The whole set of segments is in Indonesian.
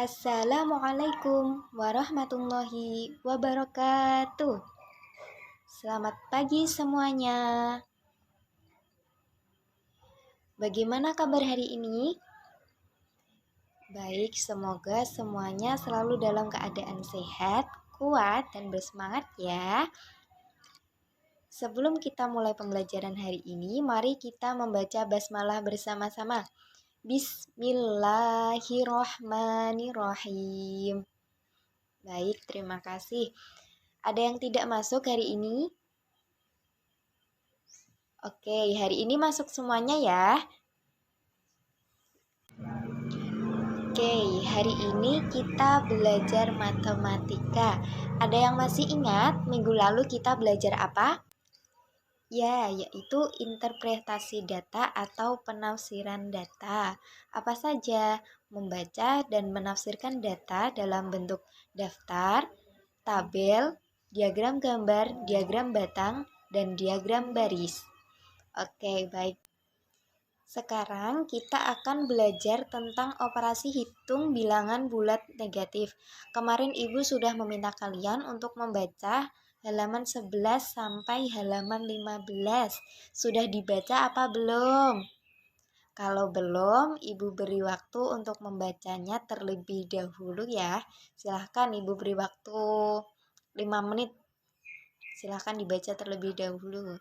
Assalamualaikum warahmatullahi wabarakatuh. Selamat pagi semuanya. Bagaimana kabar hari ini? Baik, semoga semuanya selalu dalam keadaan sehat, kuat, dan bersemangat ya. Sebelum kita mulai pembelajaran hari ini, mari kita membaca basmalah bersama-sama. Bismillahirrohmanirrohim. Baik, terima kasih. Ada yang tidak masuk hari ini? Oke, hari ini masuk semuanya ya. Oke, hari ini kita belajar matematika. Ada yang masih ingat minggu lalu kita belajar apa? Ya, yaitu interpretasi data atau penafsiran data. Apa saja? Membaca dan menafsirkan data dalam bentuk daftar, tabel, diagram gambar, diagram batang, dan diagram baris. Oke, baik. Sekarang kita akan belajar tentang operasi hitung bilangan bulat negatif. Kemarin Ibu sudah meminta kalian untuk membaca halaman 11 sampai halaman 15. Sudah dibaca apa belum? Kalau belum, Ibu beri waktu untuk membacanya terlebih dahulu ya. Silahkan Ibu beri waktu 5 menit. Silahkan dibaca terlebih dahulu.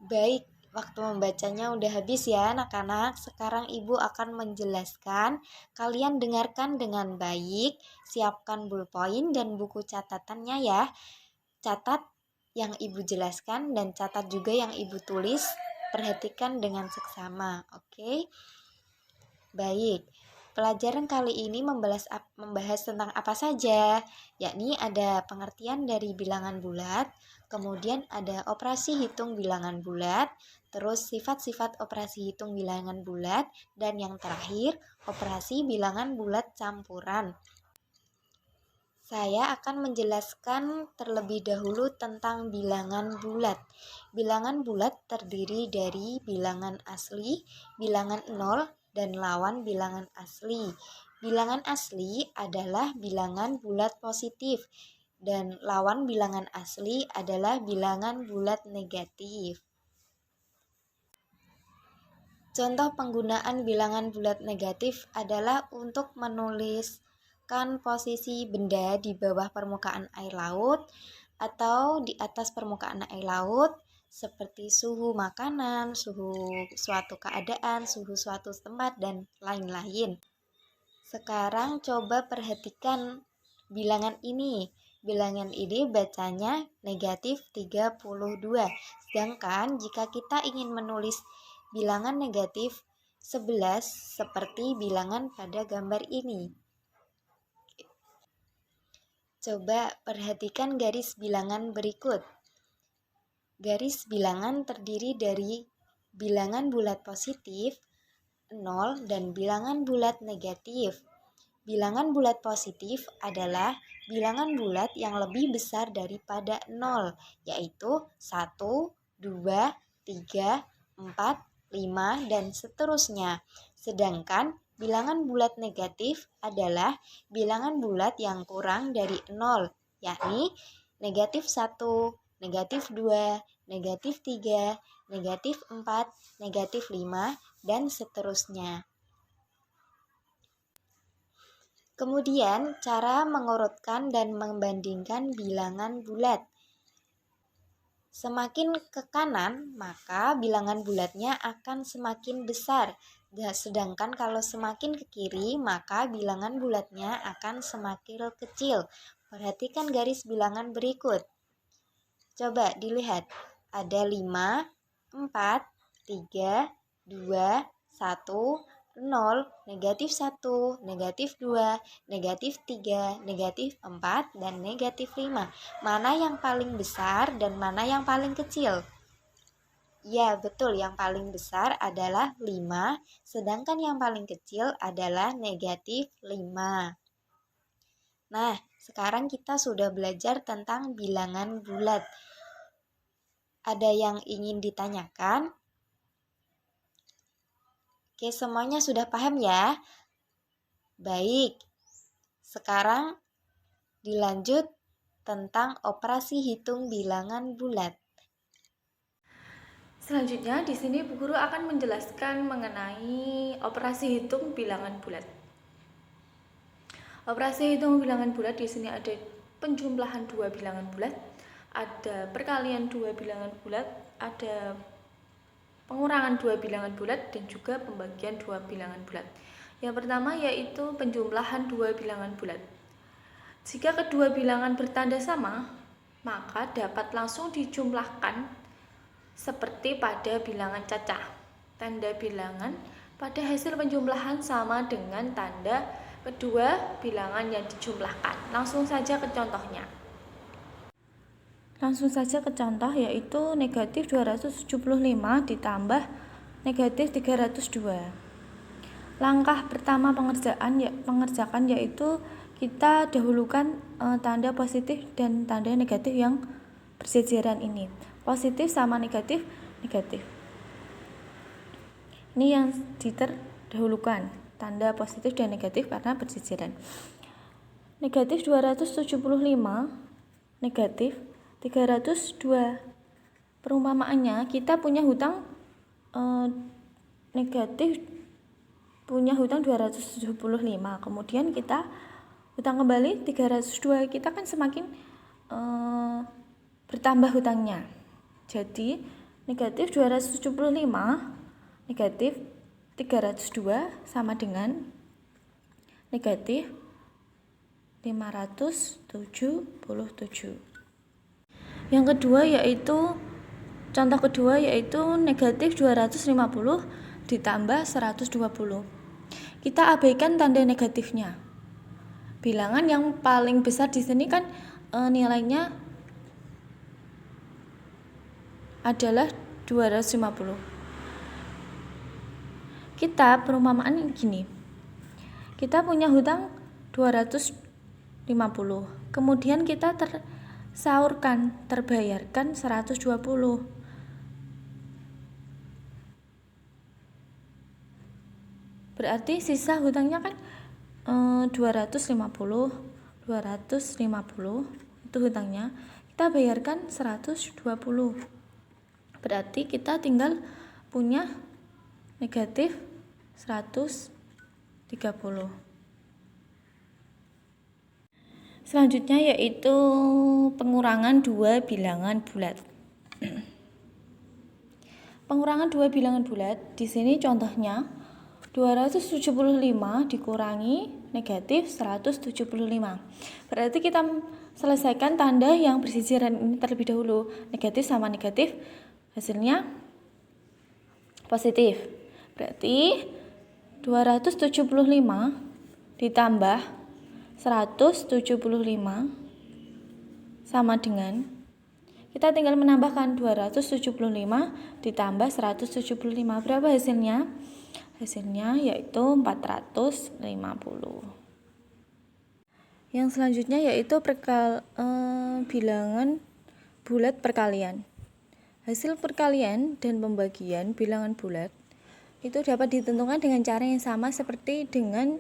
Baik, waktu membacanya udah habis ya anak-anak. Sekarang Ibu akan menjelaskan. Kalian dengarkan dengan baik, siapkan ballpoint dan buku catatannya ya. Catat yang Ibu jelaskan dan catat juga yang Ibu tulis. Perhatikan dengan seksama, oke? Baik, pelajaran kali ini membahas tentang apa saja, yakni ada pengertian dari bilangan bulat, kemudian ada operasi hitung bilangan bulat, terus sifat-sifat operasi hitung bilangan bulat, dan yang terakhir operasi bilangan bulat campuran. Saya akan menjelaskan terlebih dahulu tentang bilangan bulat. Bilangan bulat terdiri dari bilangan asli, bilangan nol, dan lawan bilangan asli. Bilangan asli adalah bilangan bulat positif, dan lawan bilangan asli adalah bilangan bulat negatif. Contoh penggunaan bilangan bulat negatif adalah untuk menuliskan posisi benda di bawah permukaan air laut atau di atas permukaan air laut, seperti suhu makanan, suhu suatu keadaan, suhu suatu tempat, dan lain-lain. Sekarang coba perhatikan bilangan ini. Bilangan ini bacanya negatif 32. Sedangkan jika kita ingin menulis bilangan negatif 11 seperti bilangan pada gambar ini. Coba perhatikan garis bilangan berikut. Garis bilangan terdiri dari bilangan bulat positif, 0, dan bilangan bulat negatif. Bilangan bulat positif adalah bilangan bulat yang lebih besar daripada 0, yaitu 1, 2, 3, 4, 5, dan seterusnya. Sedangkan bilangan bulat negatif adalah bilangan bulat yang kurang dari 0, yakni negatif 1, negatif 2, negatif 3, negatif 4, negatif 5, dan seterusnya. Kemudian, cara mengurutkan dan membandingkan bilangan bulat. Semakin ke kanan, maka bilangan bulatnya akan semakin besar. Sedangkan kalau semakin ke kiri, maka bilangan bulatnya akan semakin kecil. Perhatikan garis bilangan berikut. Coba dilihat. Ada 5, 4, 3, 2, 1, 0, negatif 1, negatif 2, negatif 3, negatif 4, dan negatif 5. Mana yang paling besar dan mana yang paling kecil? Ya, betul, yang paling besar adalah 5, sedangkan yang paling kecil adalah negatif 5. Nah, sekarang kita sudah belajar tentang bilangan bulat. Ada yang ingin ditanyakan? Oke, semuanya sudah paham ya? Baik, sekarang dilanjut tentang operasi hitung bilangan bulat. Selanjutnya di sini Bu Guru akan menjelaskan mengenai operasi hitung bilangan bulat. Operasi hitung bilangan bulat di sini ada penjumlahan dua bilangan bulat, ada perkalian dua bilangan bulat, ada pengurangan dua bilangan bulat, dan juga pembagian dua bilangan bulat. Yang pertama yaitu penjumlahan dua bilangan bulat. Jika kedua bilangan bertanda sama, maka dapat langsung dijumlahkan seperti pada bilangan cacah. Tanda bilangan pada hasil penjumlahan sama dengan tanda kedua bilangan yang dijumlahkan. Langsung saja ke contohnya. Langsung saja ke contoh, yaitu negatif 275 ditambah negatif 302. Langkah pertama pengerjakan yaitu kita dahulukan tanda positif dan tanda negatif yang berjejeran ini. Positif sama negatif, negatif. Ini yang diterdahulukan, tanda positif dan negatif karena berjejeran. Negatif 275, negatif 302. Perumpamaannya, kita punya hutang negatif, punya hutang 275, kemudian kita hutang kembali 302, kita kan semakin bertambah hutangnya. Jadi negatif 275 negatif 302 sama dengan negatif 577. Yang kedua yaitu contoh kedua yaitu negatif 250 ditambah 120. Kita abaikan tanda negatifnya. Bilangan yang paling besar di sini kan nilainya adalah 250. Kita perumpamaan gini. Kita punya hutang 250. Kemudian kita terbayarkan 120. Berarti sisa hutangnya kan 250 itu hutangnya, kita bayarkan 120. Berarti kita tinggal punya negatif 130. Selanjutnya yaitu pengurangan dua bilangan bulat. Pengurangan dua bilangan bulat di sini contohnya 275 dikurangi negatif 175. Berarti kita selesaikan tanda yang berjejeran ini terlebih dahulu. Negatif sama negatif, hasilnya positif. Berarti 275 ditambah 175 sama dengan, kita tinggal menambahkan 275 ditambah 175. Berapa hasilnya? Hasilnya yaitu 450. Yang selanjutnya yaitu bilangan bulat perkalian. Hasil perkalian dan pembagian bilangan bulat itu dapat ditentukan dengan cara yang sama seperti dengan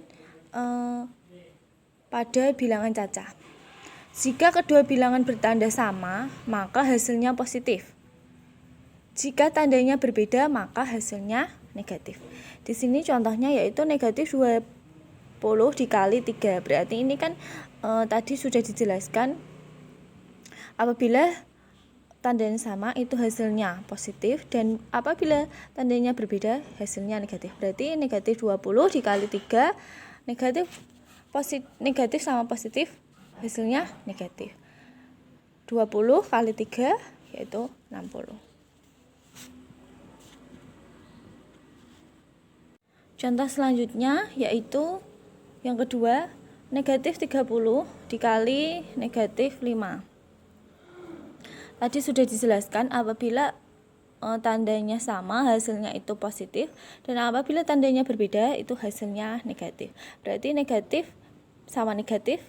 pada bilangan cacah. Jika kedua bilangan bertanda sama, maka hasilnya positif. Jika tandanya berbeda, maka hasilnya negatif. Di sini contohnya yaitu negatif 20 dikali 3. Berarti ini kan tadi sudah dijelaskan, apabila tandanya sama itu hasilnya positif, dan apabila tandanya berbeda hasilnya negatif. Berarti negatif 20 dikali 3, negatif sama positif, hasilnya negatif. 20 kali 3 yaitu 60. Contoh selanjutnya yaitu yang kedua, negatif 30 dikali negatif 5. Tadi sudah dijelaskan apabila tandanya sama hasilnya itu positif, dan apabila tandanya berbeda itu hasilnya negatif. Berarti negatif sama negatif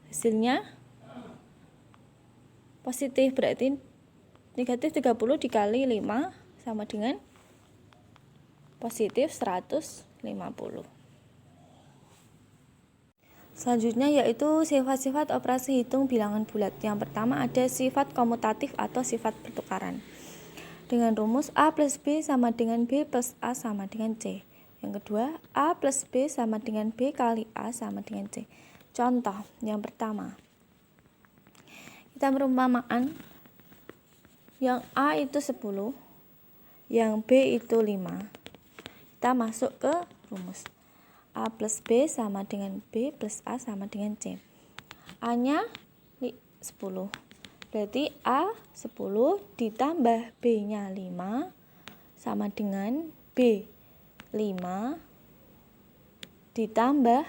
hasilnya positif. Berarti negatif 30 dikali 5 sama dengan positif 150. Selanjutnya yaitu sifat-sifat operasi hitung bilangan bulat. Yang pertama ada sifat komutatif atau sifat pertukaran. Dengan rumus A plus B sama dengan B plus A sama dengan C. Yang kedua, A plus B sama dengan B kali A sama dengan C. Contoh yang pertama, kita perumpamaan yang A itu 10, yang B itu 5. Kita masuk ke rumus. A plus B sama dengan B plus A sama dengan C. A-nya 10. Berarti A 10 ditambah B-nya 5 sama dengan B 5 ditambah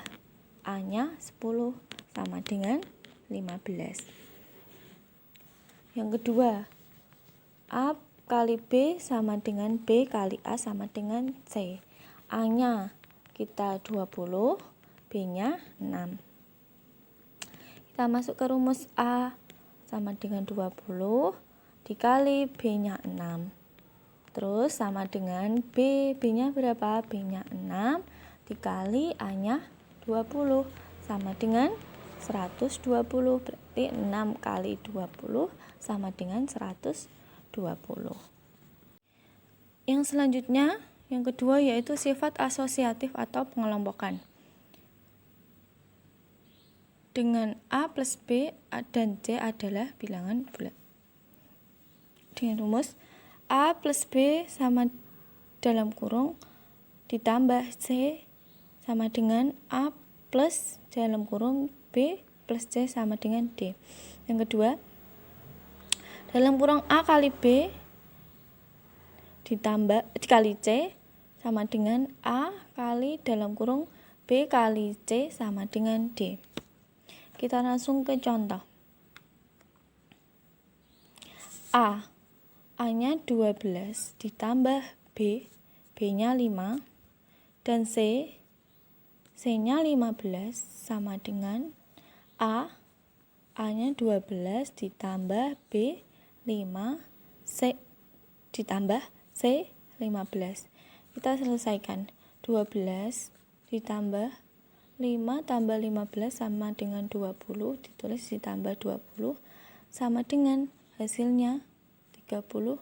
A-nya 10 sama dengan 15. Yang kedua, A kali B sama dengan B kali A sama dengan C. A-nya kita 20, B-nya 6. Kita masuk ke rumus A sama dengan 20 dikali B-nya 6. Terus sama dengan B, B-nya berapa? B-nya 6 dikali A-nya 20 sama dengan 120. Berarti 6 kali 20 sama dengan 120. Yang selanjutnya, yang kedua yaitu sifat asosiatif atau pengelompokan. Dengan A plus B dan C adalah bilangan bulat. Dengan rumus A plus B sama dalam kurung ditambah C sama dengan A plus dalam kurung B plus C sama dengan D. Yang kedua, dalam kurung A kali B dikali C sama dengan A kali dalam kurung B kali C sama dengan D. Kita langsung ke contoh. A-nya 12 ditambah B, B-nya 5 dan C-nya 15 sama dengan A-nya 12 ditambah B 5 C ditambah C 15. Kita selesaikan. 12 ditambah 5 tambah 15 sama dengan 20, ditulis ditambah 20 sama dengan hasilnya 32.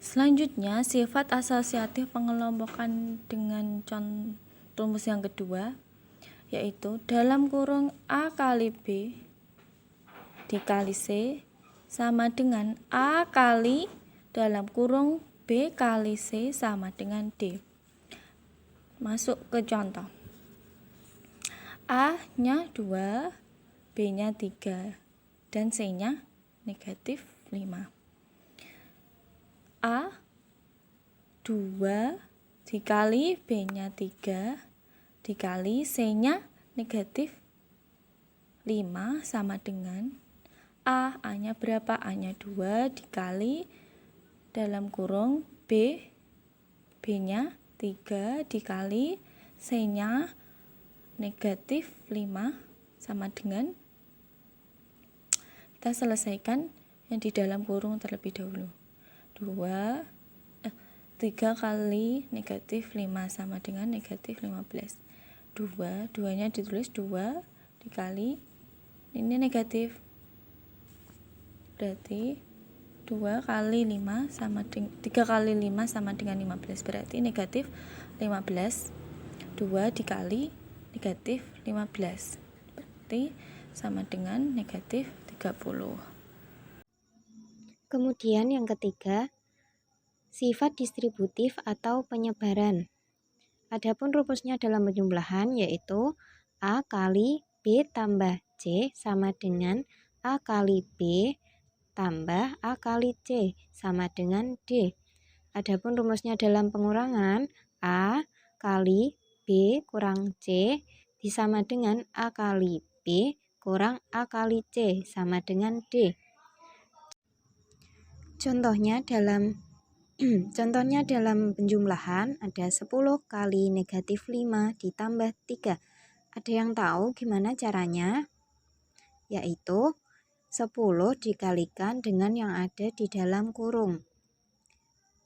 Selanjutnya sifat asosiatif pengelompokan dengan rumus yang kedua yaitu dalam kurung A kali B dikali C sama dengan A kali dalam kurung B kali C sama dengan D. Masuk ke contoh. A-nya 2, B-nya 3, dan C-nya negatif 5. A 2 dikali B-nya 3 dikali C-nya negatif 5 sama dengan A-nya berapa? A-nya 2 dikali dalam kurung B, B-nya 3 dikali C-nya negatif 5 sama dengan, kita selesaikan yang di dalam kurung terlebih dahulu. 3 kali negatif 5 sama dengan negatif 15. 2-nya ditulis 2 dikali ini negatif. Berarti 2 kali 5 sama 3 kali 5 sama dengan 15. Berarti negatif 15. 2 dikali negatif 15. Berarti sama dengan negatif 30. Kemudian yang ketiga, sifat distributif atau penyebaran. Adapun rumusnya dalam penjumlahan yaitu A kali B tambah C sama dengan A kali B tambah A kali C sama dengan D. Adapun rumusnya dalam pengurangan, A kali B kurang C disama dengan A kali B kurang A kali C sama dengan D. Contohnya dalam penjumlahan ada 10 kali negatif 5 ditambah 3. Ada yang tahu gimana caranya? Yaitu 10 dikalikan dengan yang ada di dalam kurung.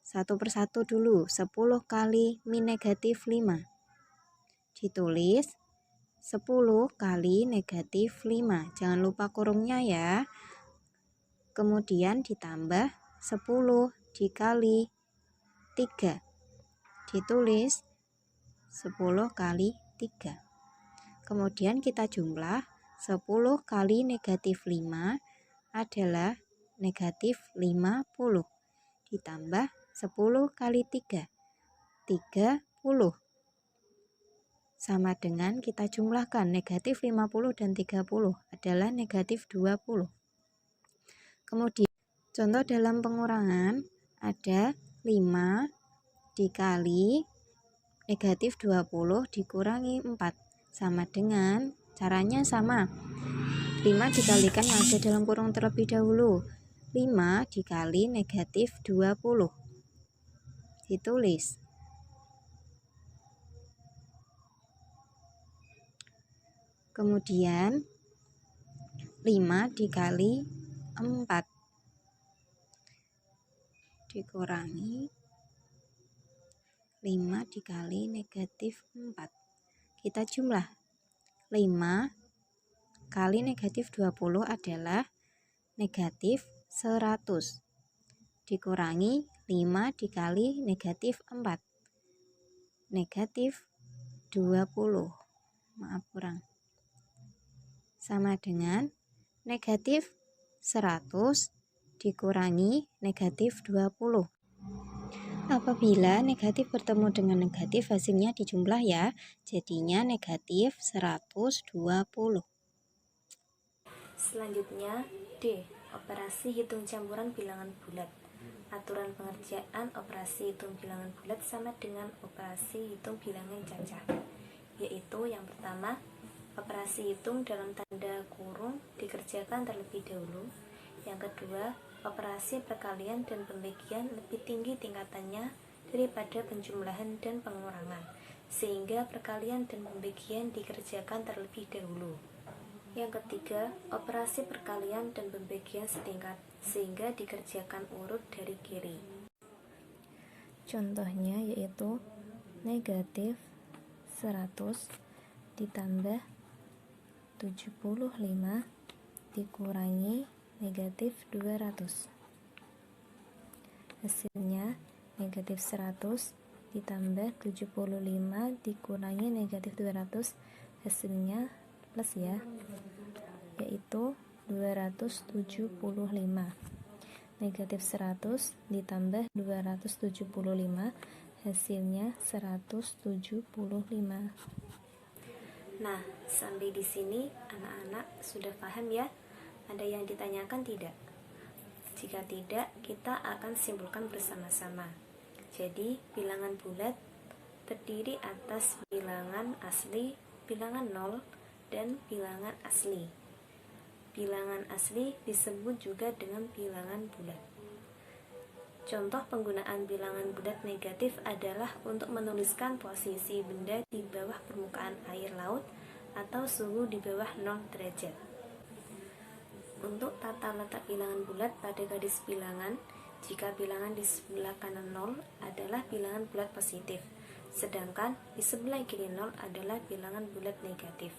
Satu persatu dulu. 10 kali min negatif 5. Ditulis 10 kali negatif 5. Jangan lupa kurungnya ya. Kemudian ditambah 10 dikali 3. Ditulis 10 kali 3. Kemudian kita jumlah 10 kali negatif 5 adalah negatif 50. Ditambah 10 kali 3. 30. Sama dengan kita jumlahkan negatif 50 dan 30 adalah negatif 20. Kemudian contoh dalam pengurangan ada 5 dikali negatif 20 dikurangi 4 sama dengan caranya sama. 5 dikalikan yang ada dalam kurung terlebih dahulu. 5 dikali negatif 20. Ditulis. Kemudian 5 dikali 4 dikurangi 5 dikali negatif 4. Kita jumlah 5 kali negatif 20 adalah negatif 100 dikurangi 5 dikali negatif 4 negatif 20. Maaf kurang. Sama dengan negatif 100 dikurangi negatif 20. Apabila negatif bertemu dengan negatif, hasilnya dijumlah ya. Jadinya negatif 120. Selanjutnya D. Operasi hitung campuran bilangan bulat. Aturan pengerjaan operasi hitung bilangan bulat sama dengan operasi hitung bilangan cacah, yaitu yang pertama, operasi hitung dalam tanda kurung dikerjakan terlebih dahulu. Yang kedua, operasi perkalian dan pembagian lebih tinggi tingkatannya daripada penjumlahan dan pengurangan, sehingga perkalian dan pembagian dikerjakan terlebih dahulu. Yang ketiga, operasi perkalian dan pembagian setingkat, sehingga dikerjakan urut dari kiri. Contohnya yaitu negatif 100 ditambah 75 dikurangi negatif 200. Hasilnya negatif 100 ditambah 75 dikurangi negatif 200, hasilnya plus ya, yaitu 275. Negatif 100 ditambah 275, hasilnya 175. Nah, sampai di sini anak-anak sudah paham ya? Ada yang ditanyakan tidak? Jika tidak, kita akan simpulkan bersama-sama. Jadi, bilangan bulat terdiri atas bilangan asli, bilangan nol, dan bilangan asli. Bilangan asli disebut juga dengan bilangan bulat. Contoh penggunaan bilangan bulat negatif adalah untuk menuliskan posisi benda di bawah permukaan air laut atau suhu di bawah 0 derajat. Untuk tata letak bilangan bulat pada garis bilangan, jika bilangan di sebelah kanan 0 adalah bilangan bulat positif, sedangkan di sebelah kiri 0 adalah bilangan bulat negatif.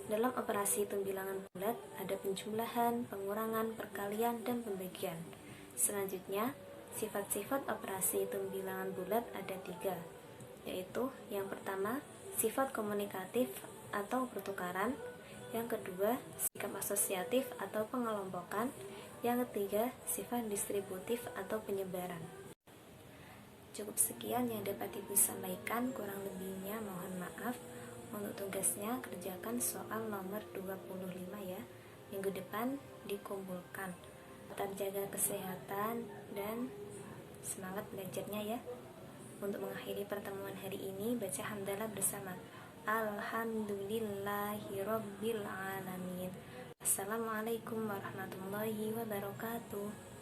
Dalam operasi hitung bilangan bulat ada penjumlahan, pengurangan, perkalian, dan pembagian. Selanjutnya, sifat-sifat operasi hitung bilangan bulat ada 3, yaitu yang pertama, sifat komunikatif atau pertukaran, yang kedua, sikap asosiatif atau pengelompokan, yang ketiga, sifat distributif atau penyebaran. Cukup sekian yang dapat Ibu sampaikan, kurang lebihnya mohon maaf. Untuk tugasnya kerjakan soal nomor 25 ya. Minggu depan dikumpulkan. Tetap jaga kesehatan dan semangat belajarnya ya. Untuk mengakhiri pertemuan hari ini, baca hamdalah bersama. Alhamdulillahirabbil alamin. Assalamualaikum warahmatullahi wabarakatuh.